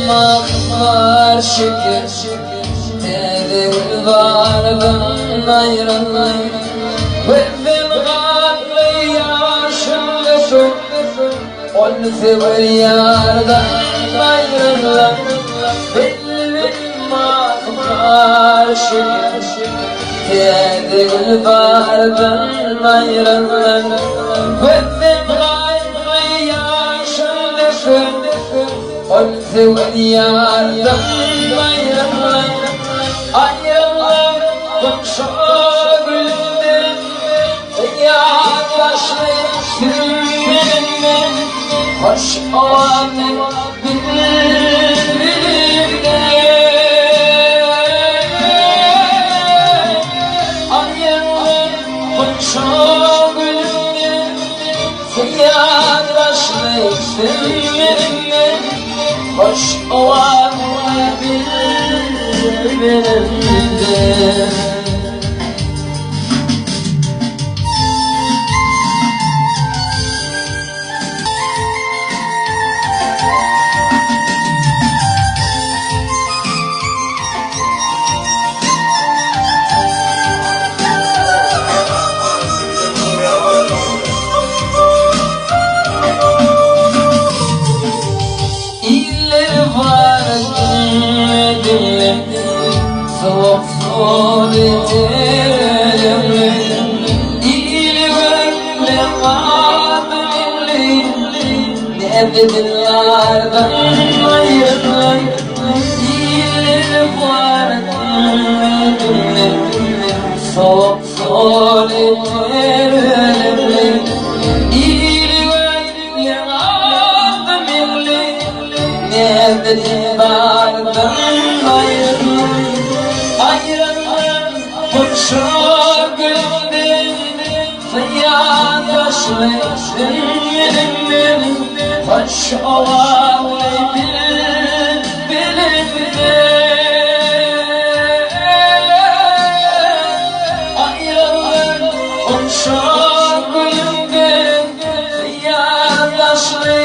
var şükür Tedil vardan ayrılay Vezil gâdli yaşımlısın Olse bir yardan ayrılay Bilbil var şükür Tedil vardan ayrılay Vezil gâdli yaşımlısın Olse bir yardan ayrılay Ayrılay komşu gülümden Yaklaşmışsın Hoş olanın bilirde Ayrılay komşu gülümden Yaklaşmışsın Hoş olanın bilirde Soğuk soğutelim İlgöyle vadimli Nebedillardan ayrılay İlgöyle vadimli Soğuk soğutelim İlgöyle vadimli Nebedillardan ayrılay Ayrılmaz komşu gülümden Yaklaşmışsın benim Hoş olanı bilirde Ayrılmaz komşu gülümden Yaklaşmışsın